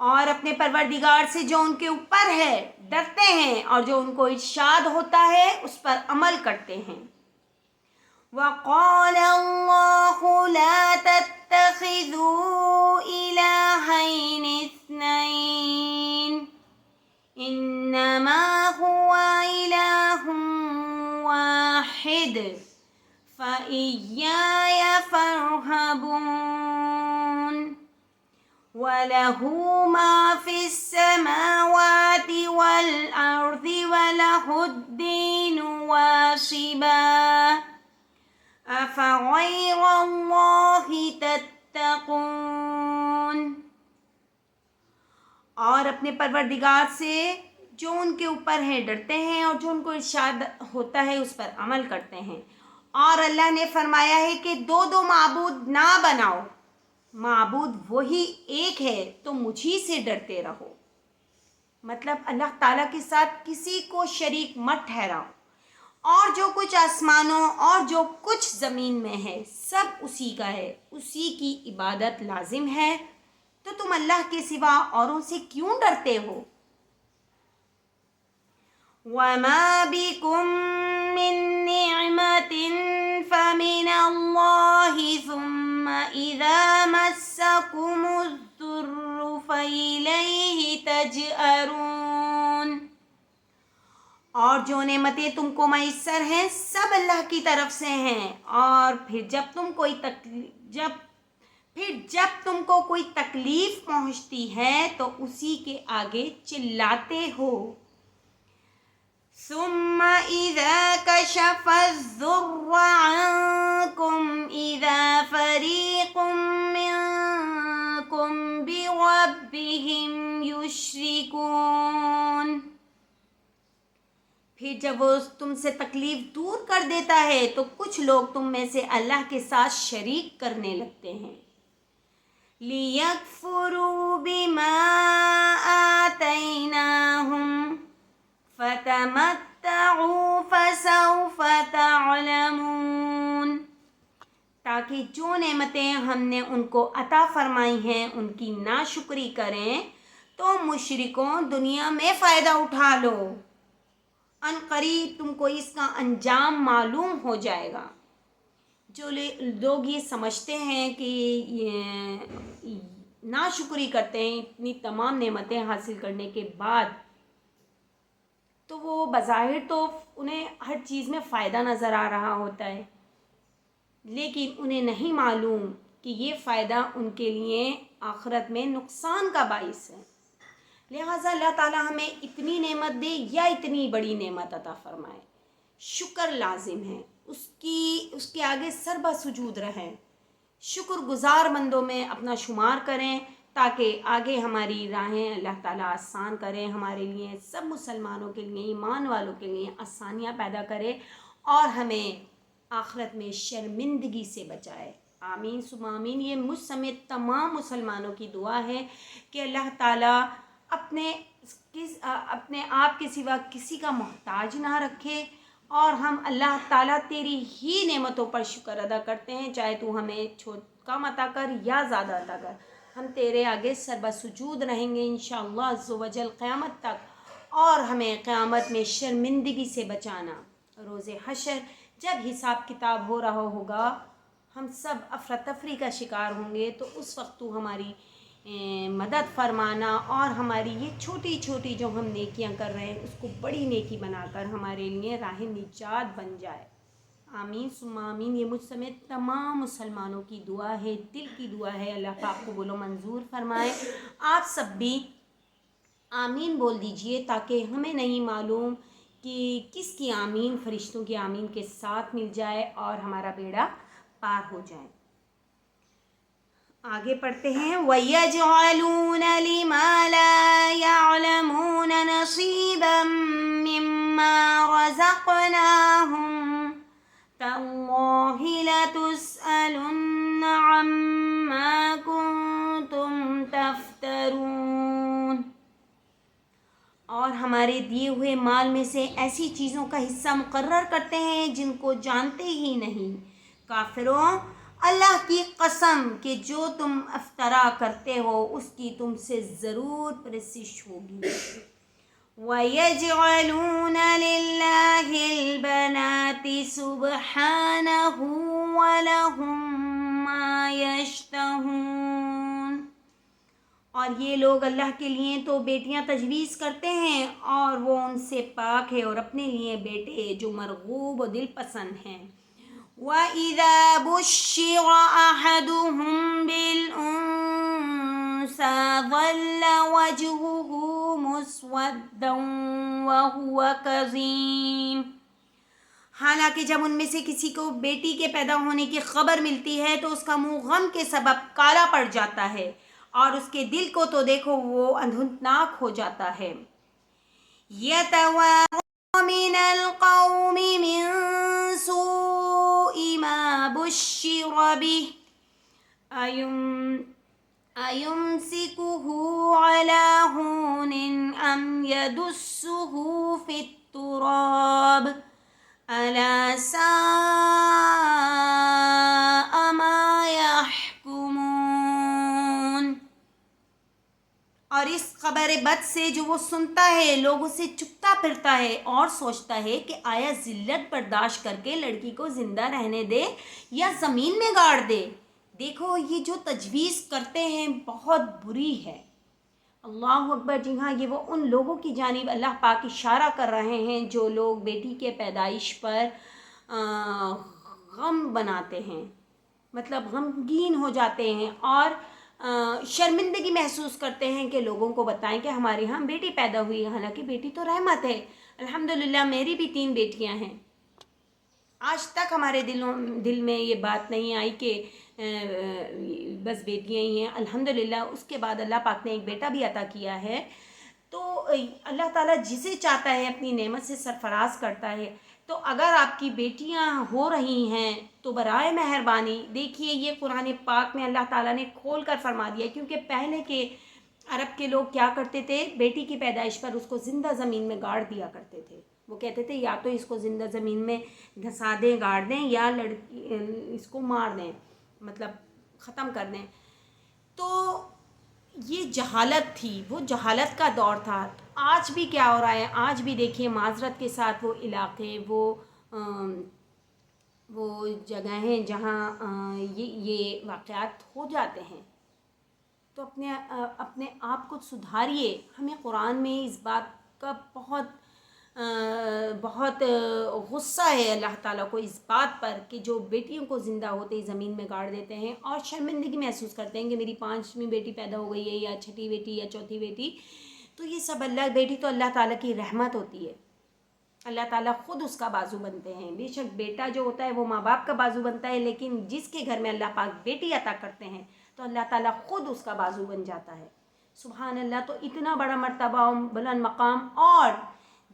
اور اپنے پروردگار سے جو ان کے اوپر ہے ڈرتے ہیں اور جو ان کو ارشاد ہوتا ہے اس پر عمل کرتے ہیں. وَقَالَ اللَّهُ لَا تَتَّخِذُوا إِلَٰهَيْنِ اثْنَيْنِ إِنَّمَا هُوَ إِلَٰهٌ وَاحِدٌ فَإِيَّايَ فَارْهَبُونِ وَلَهُ مَا فِي السَّمَاوَاتِ وَالْأَرْضِ وَلَهُ الدِّينُ وَاصِبًا أَفَغَيْرَ اللَّهِ تَتَّقُونَ. اور اپنے پروردگار سے جو ان کے اوپر ہے ڈرتے ہیں اور جو ان کو ارشاد ہوتا ہے اس پر عمل کرتے ہیں. اور اللہ نے فرمایا ہے کہ دو معبود نہ بناؤ، معبود وہی ایک ہے تو مجھی سے ڈرتے رہو. مطلب اللہ تعالیٰ کے ساتھ کسی کو شریک مت ٹھہراؤ، اور جو کچھ آسمانوں اور جو کچھ زمین میں ہے سب اسی کا ہے، اسی کی عبادت لازم ہے. تو تم اللہ کے سوا اوروں سے کیوں ڈرتے ہو؟ وَمَا بِكُم مِّن نِّعْمَةٍ فَمِنَ اللَّهِ ثُمَّ إِذَا مَسَّكُمُ الضُّرُّ فَإِلَيْهِ تَجْأَرُونَ. اور جو نعمتیں تم کو میسر ہیں سب اللہ کی طرف سے ہیں، اور پھر جب تم کو کوئی تکلیف پہنچتی ہے تو اسی کے آگے چلاتے ہو. ثم اذا كشف الضر عنكم اذا فريق منكم بربهم يشركون. پھر جب وہ تم سے تکلیف دور کر دیتا ہے تو کچھ لوگ تم میں سے اللہ کے ساتھ شریک کرنے لگتے ہیں. لِيَكْفُرُوا بِمَا آتَيْنَاهُمْ فَتَمَتَّعُوا فَسَوْفَ تَعْلَمُونَ. تاکہ جو نعمتیں ہم نے ان کو عطا فرمائی ہیں ان کی ناشکری کریں تو مشرکوں دنیا میں فائدہ اٹھا لو، ان قریب تم کو اس کا انجام معلوم ہو جائے گا. جو لوگ یہ سمجھتے ہیں کہ یہ ناشکری کرتے ہیں اتنی تمام نعمتیں حاصل کرنے کے بعد، تو وہ بظاہر تو انہیں ہر چیز میں فائدہ نظر آ رہا ہوتا ہے، لیکن انہیں نہیں معلوم کہ یہ فائدہ ان کے لیے آخرت میں نقصان کا باعث ہے. لہٰذا اللہ تعالیٰ ہمیں اتنی نعمت دے یا اتنی بڑی نعمت عطا فرمائے، شکر لازم ہے، اس کے آگے سربہ سجود رہیں، شکر گزار بندوں میں اپنا شمار کریں تاکہ آگے ہماری راہیں اللہ تعالیٰ آسان کرے، ہمارے لیے سب مسلمانوں کے لیے، ایمان والوں کے لیے آسانیاں پیدا کرے اور ہمیں آخرت میں شرمندگی سے بچائے. آمین ثم آمین. یہ مجھ سمیت تمام مسلمانوں کی دعا ہے کہ اللہ تعالیٰ اپنے آپ کے سوا کسی کا محتاج نہ رکھے، اور ہم اللہ تعالیٰ تیری ہی نعمتوں پر شکر ادا کرتے ہیں، چاہے تو ہمیں کم عطا کر یا زیادہ عطا کر، ہم تیرے آگے سربہ سجود رہیں گے انشاءاللہ عز و جل قیامت تک. اور ہمیں قیامت میں شرمندگی سے بچانا. روز حشر جب حساب کتاب ہو رہا ہوگا، ہم سب افراتفری کا شکار ہوں گے، تو اس وقت تو ہماری مدد فرمانا اور ہماری یہ چھوٹی چھوٹی جو ہم نیکیاں کر رہے ہیں اس کو بڑی نیکی بنا کر ہمارے لیے راہ نجات بن جائے. آمین ثم آمین. یہ مجھ سمیت تمام مسلمانوں کی دعا ہے، دل کی دعا ہے. اللہ پاک قبول و منظور فرمائے. آپ سب بھی آمین بول دیجئے تاکہ ہمیں نہیں معلوم کہ کس کی آمین فرشتوں کی آمین کے ساتھ مل جائے اور ہمارا بیڑا پار ہو جائے. آگے پڑھتے ہیں. وَيَجْعَلُونَ لِمَا لَا يَعْلَمُونَ نَصِيبًا مِّمَّا رَزَقْنَاهُمْ تَاللَّهِ لَتُسْأَلُنَّ عَمَّا كُنتُمْ تَفْتَرُونَ. اور ہمارے دیے ہوئے مال میں سے ایسی چیزوں کا حصہ مقرر کرتے ہیں جن کو جانتے ہی نہیں. کافروں، اللہ کی قسم کہ جو تم افطرا کرتے ہو اس کی تم سے ضرور پرستش ہوگی. وَيَجْعَلُونَ لِلَّهِ الْبَنَاتِ سُبْحَانَهُ وَلَهُم مَّا يَشْتَهُونَ. اور یہ لوگ اللہ کے لیے تو بیٹیاں تجویز کرتے ہیں اور وہ ان سے پاک ہے، اور اپنے لیے بیٹے جو مرغوب و دل پسند ہیں. وَإِذَا بُشِّرَ أَحَدُهُم بِالْأُنثَىٰ ظَلَّ وَجْهُهُ مُسْوَدًّا وَهُوَ كَظِيمٌ. حالانکہ جب ان میں سے کسی کو بیٹی کے پیدا ہونے کی خبر ملتی ہے تو اس کا منہ غم کے سبب کالا پڑ جاتا ہے، اور اس کے دل کو تو دیکھو وہ اندھناک ہو جاتا ہے. يَتَوَارَىٰ مِنَ الْقَوْمِ مِن سُوءِ مَا بُشِّرَ بِهِ أَيُمْسِكُهُ عَلَىٰ هُونٍ أَمْ يَدُسُّهُ فِي التُّرَابِ أَلَا سَاءَ مَا يَحْكُمُونَ. اور اس خبر بد سے جو وہ سنتا ہے لوگوں سے چپتا پھرتا ہے اور سوچتا ہے کہ آیا ذلت برداشت کر کے لڑکی کو زندہ رہنے دے یا زمین میں گاڑ دے. دیکھو یہ جو تجویز کرتے ہیں بہت بری ہے. اللہ اکبر. جی ہاں، یہ وہ ان لوگوں کی جانب اللہ پاک اشارہ کر رہے ہیں جو لوگ بیٹی کے پیدائش پر غم بناتے ہیں، مطلب غمگین ہو جاتے ہیں اور شرمندگی محسوس کرتے ہیں کہ لوگوں کو بتائیں کہ ہمارے یہاں بیٹی پیدا ہوئی ہے. حالانکہ بیٹی تو رحمت ہے. الحمدللہ میری بھی 3 بیٹیاں ہیں. آج تک ہمارے دل میں یہ بات نہیں آئی کہ بس بیٹیاں ہی ہیں. الحمدللہ اس کے بعد اللہ پاک نے ایک بیٹا بھی عطا کیا ہے. تو اللہ تعالیٰ جسے چاہتا ہے اپنی نعمت سے سرفراز کرتا ہے. تو اگر آپ کی بیٹیاں ہو رہی ہیں تو برائے مہربانی دیکھیے یہ قرآن پاک میں اللہ تعالیٰ نے کھول کر فرما دیا، کیونکہ پہلے کے عرب کے لوگ کیا کرتے تھے، بیٹی کی پیدائش پر اس کو زندہ زمین میں گاڑ دیا کرتے تھے. وہ کہتے تھے یا تو اس کو زندہ زمین میں دھسا دیں، گاڑ دیں، یا اس کو مار دیں، مطلب ختم کر دیں. تو یہ جہالت تھی، وہ جہالت کا دور تھا. آج بھی کیا ہو رہا ہے، آج بھی دیکھیے معذرت کے ساتھ وہ علاقے، وہ جگہیں جہاں یہ واقعات ہو جاتے ہیں. تو اپنے آپ کو سدھاریے. ہمیں قرآن میں اس بات کا بہت غصہ ہے اللہ تعالیٰ کو اس بات پر کہ جو بیٹیوں کو زندہ ہوتے ہی زمین میں گاڑ دیتے ہیں اور شرمندگی محسوس کرتے ہیں کہ میری 5ویں بیٹی پیدا ہو گئی ہے یا 6ٹھی بیٹی یا 4تھی بیٹی. تو یہ سب بیٹی تو اللہ تعالیٰ کی رحمت ہوتی ہے. اللہ تعالیٰ خود اس کا بازو بنتے ہیں. بے شک بیٹا جو ہوتا ہے وہ ماں باپ کا بازو بنتا ہے، لیکن جس کے گھر میں اللہ پاک بیٹی عطا کرتے ہیں تو اللہ تعالیٰ خود اس کا بازو بن جاتا ہے. سبحان اللہ. تو اتنا بڑا مرتبہ بلند مقام. اور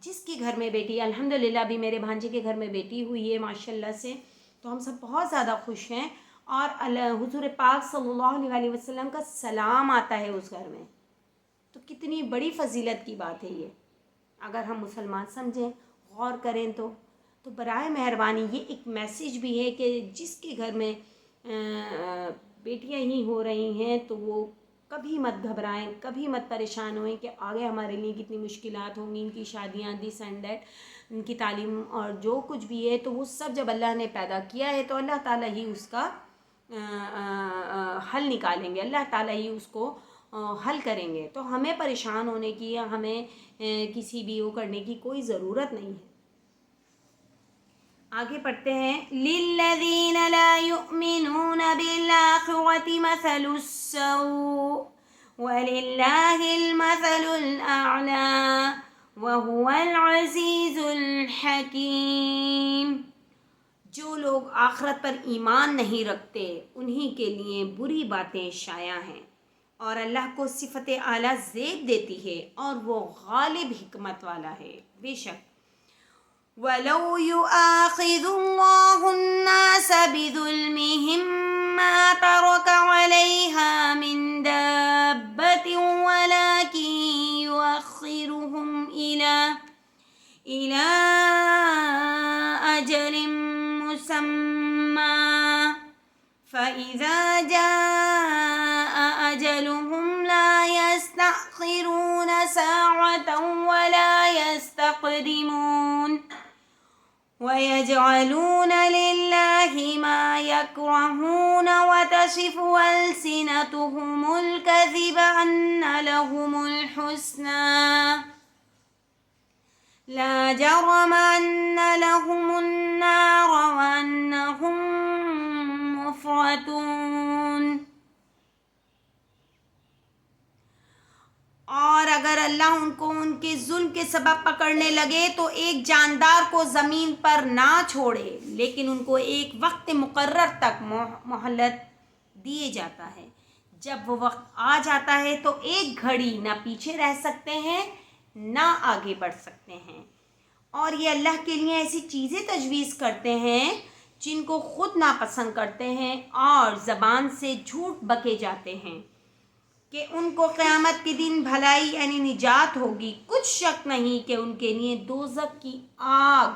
جس کے گھر میں بیٹی، الحمدللہ بھی میرے بھانجے کے گھر میں بیٹی ہوئی ہے ماشاءاللہ سے، تو ہم سب بہت زیادہ خوش ہیں. اور حضور پاک صلی اللہ علیہ وسلم کا سلام آتا ہے اس گھر میں. تو کتنی بڑی فضیلت کی بات ہے یہ. اگر ہم مسلمان سمجھیں، غور کریں تو برائے مہربانی یہ ایک میسیج بھی ہے کہ جس کے گھر میں بیٹیاں ہی ہو رہی ہیں تو وہ کبھی مت گھبرائیں، کبھی مت پریشان ہوئیں کہ آگے ہمارے لیے کتنی مشکلات ہوں گی. ان کی شادیاں، دس اینڈ دیٹ، ان کی تعلیم اور جو کچھ بھی ہے، تو وہ سب جب اللہ نے پیدا کیا ہے تو اللہ تعالیٰ ہی اس کا حل نکالیں گے. اللہ تعالیٰ ہی اس کو حل کریں گے. تو ہمیں پریشان ہونے کی یا ہمیں کسی بھی وہ کرنے کی کوئی ضرورت نہیں ہے. آگے پڑھتے ہیں. لِلَّذِينَ لَا يُؤْمِنُونَ بِالْآخِرَةِ مَثَلُ السَّوْءِ وَلِلَّهِ الْمَثَلُ الْأَعْلَى وَهُوَ الْعَزِيزُ الْحَكِيمُ. جو لوگ آخرت پر ایمان نہیں رکھتے انہی کے لیے بری باتیں شائع ہیں، اور اللہ کو صفت اعلیٰ زیب دیتی ہے اور وہ غالب حکمت والا ہے. بے شک وَلَوْ يُؤَاخِذُ اللَّهُ النَّاسَ بِظُلْمِهِمْ مَا تَرَكَ عَلَيْهَا مِنْ دَابَّةٍ وَلَكِنْ يُؤَخِّرُهُمْ إِلَى أَجَلٍ مُّسَمًّى فَإِذَا جَاءَ أَجَلُهُمْ لَا يَسْتَأْخِرُونَ سَاعَةً وَلَا يَسْتَقْدِمُونَ وَيَجْعَلُونَ لِلَّهِ مَا يَكْرَهُونَ وَتَصِفُ أَلْسِنَتُهُمُ الْكَذِبَ أَنَّ لَهُمُ الْحُسْنَى لا جرم أن لهم النار وأنهم مفرطون۔ اور اگر اللہ ان کو ان کے ظلم کے سبب پکڑنے لگے تو ایک جاندار کو زمین پر نہ چھوڑے، لیکن ان کو ایک وقت مقرر تک مہلت دیے جاتا ہے۔ جب وہ وقت آ جاتا ہے تو ایک گھڑی نہ پیچھے رہ سکتے ہیں نہ آگے بڑھ سکتے ہیں۔ اور یہ اللہ کے لیے ایسی چیزیں تجویز کرتے ہیں جن کو خود ناپسند کرتے ہیں اور زبان سے جھوٹ بکے جاتے ہیں کہ ان کو قیامت کے دن بھلائی یعنی نجات ہوگی۔ کچھ شک نہیں کہ ان کے لیے دوزخ کی آگ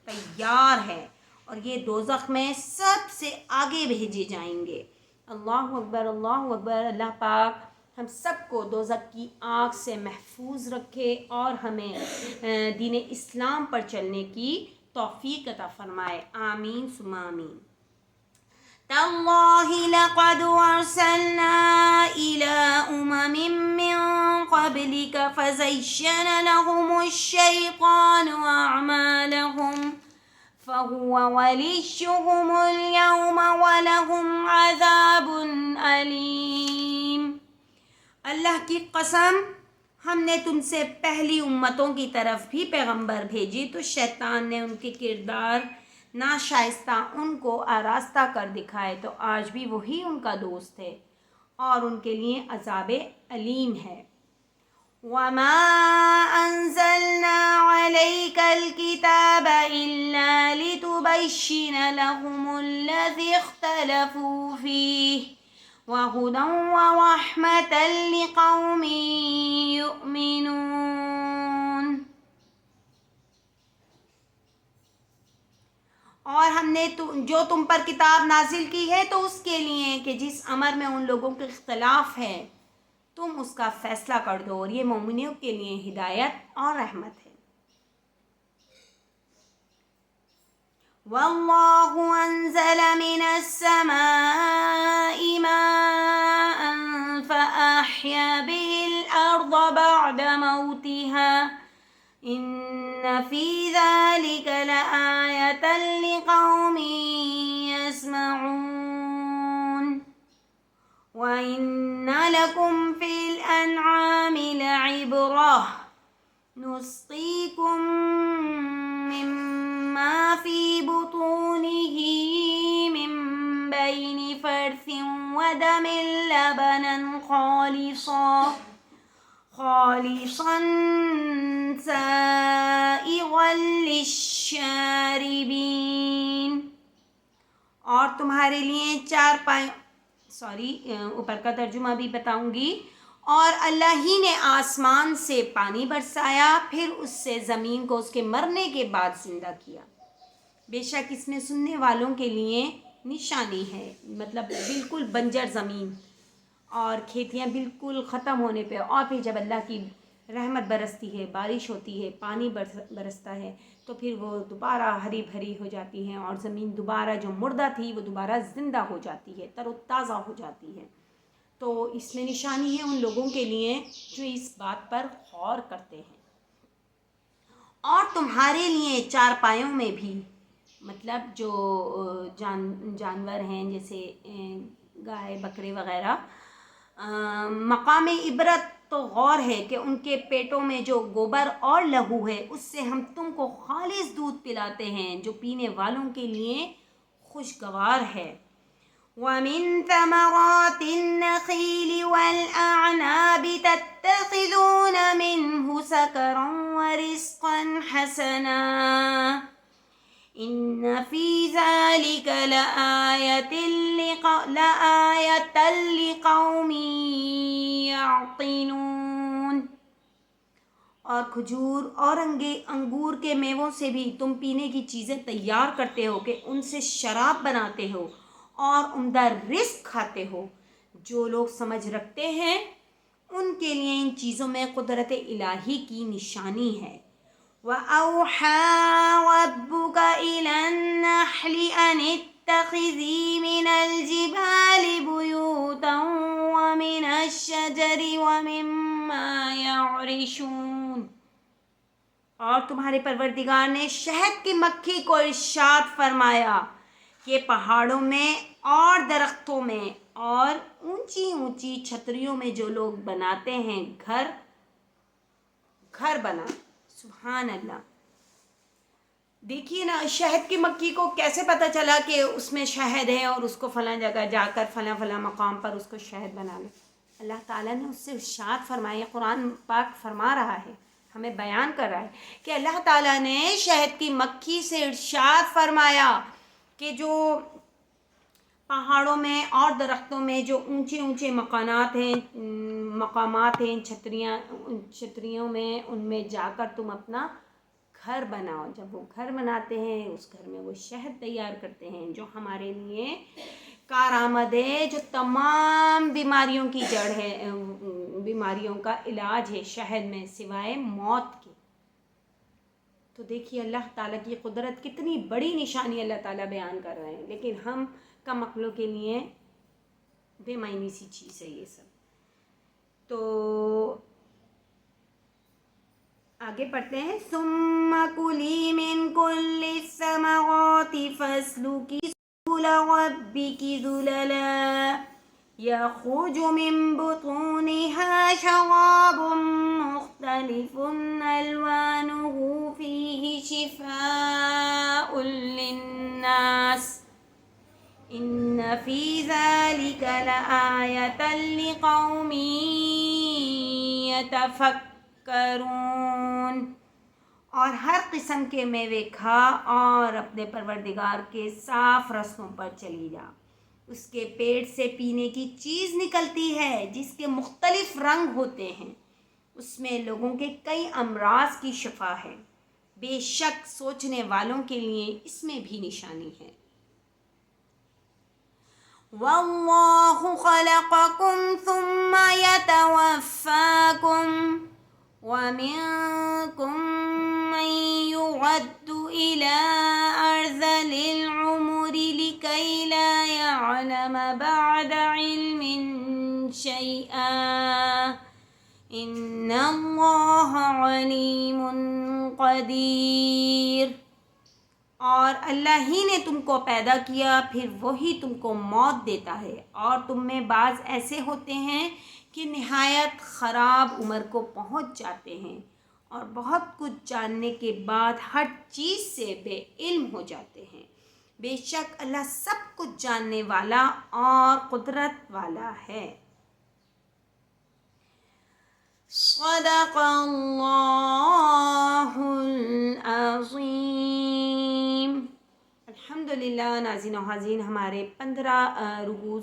تیار ہے اور یہ دوزخ میں سب سے آگے بھیجے جائیں گے۔ اللہ اکبر، اللہ اکبر۔ اللہ پاک ہم سب کو دوزخ کی آگ سے محفوظ رکھے اور ہمیں دین اسلام پر چلنے کی توفیق عطا فرمائے۔ آمین ثم آمین۔ تاللہ لقد ارسلنا الى من قبلك فزين لهم الشيطان اعمالهم فهو وليهم اليوم ولهم عذاب علیم۔ اللہ کی قسم، ہم نے تم سے پہلی امتوں کی طرف بھی پیغمبر بھیجی تو شیطان نے ان کے کردار ناشائستہ ان کو آراستہ کر دکھائے، تو آج بھی وہی ان کا دوست ہے اور ان کے لیے عذاب علیم ہے۔ وَمَا أَنزَلْنَا عَلَيْكَ الْكِتَابَ إِلَّا لِتُبَيِّنَ لَهُمُ الَّذِي اخْتَلَفُوا فِيهِ وَهُدًى وَرَحْمَةً لِقَوْمٍ يُؤْمِنُونَ۔ اور ہم نے جو تم پر کتاب نازل کی ہے تو اس کے لیے کہ جس امر میں ان لوگوں کے اختلاف ہے تم اس کا فیصلہ کر دو، اور یہ مومنوں کے لیے ہدایت اور رحمت ہے۔ وَاللَّهُ أَنزَلَ مِنَ السَّمَاءِ مَاءً فَأَحْيَا بِهِ الْأَرْضَ بَعْدَ مَوْتِهَا إِنَّ فِي ذَلِكَ لَآيَةً لِقَوْمٍ يَسْمَعُونَ۔ وَإِنَّ لَكُمْ فِي الْأَنْعَامِ لَعِبْرَةً نُسْقِيكُم مِّمَّا فِي بُطُونِهِ مِن بَيْنِ فَرْثٍ وَدَمٍ لَبَنًا خَالِصًا سَائِغًا لِلشَّارِبِينَ۔ اور تمہارے لیے اوپر کا ترجمہ بھی بتاؤں گی۔ اور اللہ ہی نے آسمان سے پانی برسایا، پھر اس سے زمین کو اس کے مرنے کے بعد زندہ کیا۔ بے شک اس میں سننے والوں کے لیے نشانی ہے، مطلب بالکل بنجر زمین اور کھیتیاں بالکل ختم ہونے پہ، اور پھر جب اللہ کی رحمت برستی ہے، بارش ہوتی ہے، پانی برستا ہے تو پھر وہ دوبارہ ہری بھری ہو جاتی ہے اور زمین دوبارہ جو مردہ تھی وہ دوبارہ زندہ ہو جاتی ہے، تر و تازہ ہو جاتی ہے۔ تو اس میں نشانی ہے ان لوگوں کے لیے جو اس بات پر غور کرتے ہیں۔ اور تمہارے لیے چارپائیوں میں بھی، مطلب جو جانور ہیں جیسے گائے بکرے وغیرہ، مقام عبرت تو غور ہے کہ ان کے پیٹوں میں جو گوبر اور لہو ہے اس سے ہم تم کو خالص دودھ پلاتے ہیں جو پینے والوں کے لیے خوشگوار ہے۔ وَمِن ثَمَرَاتِ النَّخِيلِ وَالْأَعْنَابِ تَتَّخِذُونَ مِنْهُ سَكَرًا وَرِزْقًا حَسَنًا إِنَّ فِي ذَلِكَ لَآيَةً لِقَوْمٍ يَعْقِلُونَ۔ اور کھجور اور انگور کے میووں سے بھی تم پینے کی چیزیں تیار کرتے ہو کہ ان سے شراب بناتے ہو، اور عمدہ رزق کھاتے ہو۔ جو لوگ سمجھ رکھتے ہیں ان کے لیے ان چیزوں میں قدرت الہی کی نشانی ہے۔ وَأَوْحَى رَبُّكَ إِلَى النَّحْلِ أَنِ اتَّخِذِي مِنَ الْجِبَالِ بُيُوتًا وَمِنَ الشَّجَرِ وَمِمَّا يَعْرِشُونَ۔ اور تمہارے پروردگار نے شہد کی مکھی کو ارشاد فرمایا کہ پہاڑوں میں اور درختوں میں اور اونچی اونچی چھتریوں میں جو لوگ بناتے ہیں گھر بنا۔ سبحان اللہ۔ دیکھیے نا، شہد کی مکھی کو کیسے پتہ چلا کہ اس میں شہد ہے اور اس کو فلاں جگہ جا کر فلاں مقام پر اس کو شہد بنا لے؟ اللہ تعالیٰ نے اس سے ارشاد فرمایا، قرآن پاک فرما رہا ہے، ہمیں بیان کر رہا ہے کہ اللہ تعالیٰ نے شہد کی مکھی سے ارشاد فرمایا کہ جو پہاڑوں میں اور درختوں میں جو اونچے مقامات ہیں چھتریوں میں، ان میں جا کر تم اپنا گھر بناؤ۔ جب وہ گھر بناتے ہیں اس گھر میں وہ شہد تیار کرتے ہیں جو ہمارے لیے کارآمد ہے، جو تمام بیماریوں کی جڑ ہے، بیماریوں کا علاج ہے شہد میں سوائے موت کے۔ تو دیکھیے اللہ تعالیٰ کی قدرت، کتنی بڑی نشانی اللہ تعالیٰ بیان کر رہے ہیں، لیکن ہم کم عقلوں کے لیے بے معنی سی چیز ہے یہ سب۔ تو آگے پڑھتے ہیں، ثم کلی من کل الثمرات فاسلکی سبل ربک ذللا یخرج من بطونها شراب مختلف الوانه فیہ شفاء للناس ان فی ذلک لآیۃ لقوم یتفکرون۔ اور ہر قسم کے میوے کھا اور اپنے پروردگار کے صاف رستوں پر چلی جا۔ اس کے پیٹ سے پینے کی چیز نکلتی ہے جس کے مختلف رنگ ہوتے ہیں، اس میں لوگوں کے کئی امراض کی شفا ہے۔ بے شک سوچنے والوں کے لیے اس میں بھی نشانی ہے۔ وَاللَّهُ خَلَقَكُمْ ثُمَّ يَتَوَفَّاكُمْ وَمِنكُم مَّن يُرَدُّ إِلَىٰ أَرْذَلِ الْعُمُرِ لِكَيْ لَا يَعْلَمَ بَعْدَ عِلْمٍ شَيْئًا إِنَّ اللَّهَ عَلِيمٌ قَدِيرٌ۔ اور اللہ ہی نے تم کو پیدا کیا، پھر وہی تم کو موت دیتا ہے، اور تم میں بعض ایسے ہوتے ہیں کہ نہایت خراب عمر کو پہنچ جاتے ہیں اور بہت کچھ جاننے کے بعد ہر چیز سے بے علم ہو جاتے ہیں۔ بے شک اللہ سب کچھ جاننے والا اور قدرت والا ہے۔ صدق اللہ العظیم۔ الحمدللہ۔ ناظرین و حاضرین، ہمارے 15 رکوع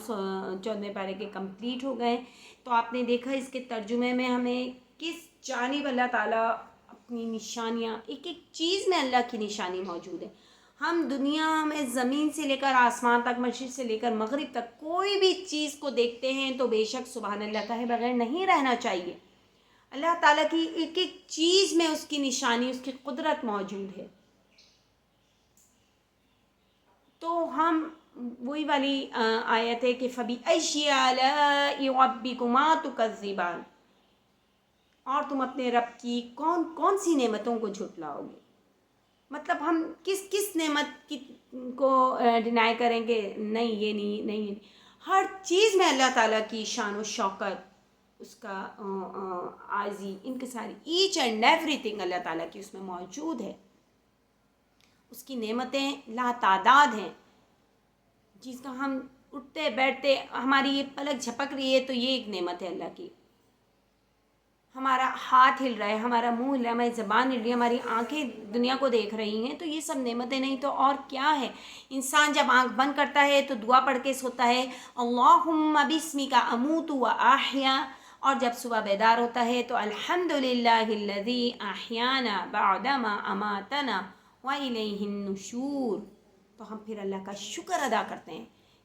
14 پارے کے کمپلیٹ ہو گئے۔ تو آپ نے دیکھا اس کے ترجمے میں ہمیں کس جانب اللہ تعالیٰ اپنی نشانیاں، ایک ایک چیز میں اللہ کی نشانی موجود ہے۔ ہم دنیا میں زمین سے لے کر آسمان تک، مشرق سے لے کر مغرب تک کوئی بھی چیز کو دیکھتے ہیں تو بے شک سبحان اللہ کہے بغیر نہیں رہنا چاہیے۔ اللہ تعالیٰ کی ایک ایک چیز میں اس کی نشانی، اس کی قدرت موجود ہے۔ تو ہم وہی والی آیت ہے کہ فَبِأَيِّ آلَاءِ رَبِّكُمَا تُكَذِّبَانِ، اور تم اپنے رب کی کون کون سی نعمتوں کو جھٹلاؤ گے۔ مطلب ہم کس نعمت کو ڈینائی کریں گے؟ نہیں یہ نہیں، ہر چیز میں اللہ تعالیٰ کی شان و شوکت، اس کا عاجزی، ان کے ساری ایچ اینڈ ایوری تھنگ اللہ تعالیٰ کی اس میں موجود ہے۔ اس کی نعمتیں لا تعداد ہیں، جس کا ہم اٹھتے بیٹھتے، ہماری یہ پلک جھپک رہی ہے تو یہ ایک نعمت ہے اللہ کی۔ ہمارا ہاتھ ہل رہا ہے، ہمارا منہ ہل رہا ہے، ہماری زبان ہل رہی ہے، ہماری آنکھیں دنیا کو دیکھ رہی ہیں، تو یہ سب نعمتیں نہیں تو اور کیا ہے۔ انسان جب آنکھ بند کرتا ہے تو دعا پڑھ کے سوتا ہے، اللہم بسمک اموت و احیا، اور جب صبح بیدار ہوتا ہے تو الحمدللہ الذی احیانا بعدما اماتنا والیہ النشور۔ تو ہم پھر اللہ کا شکر ادا کرتے ہیں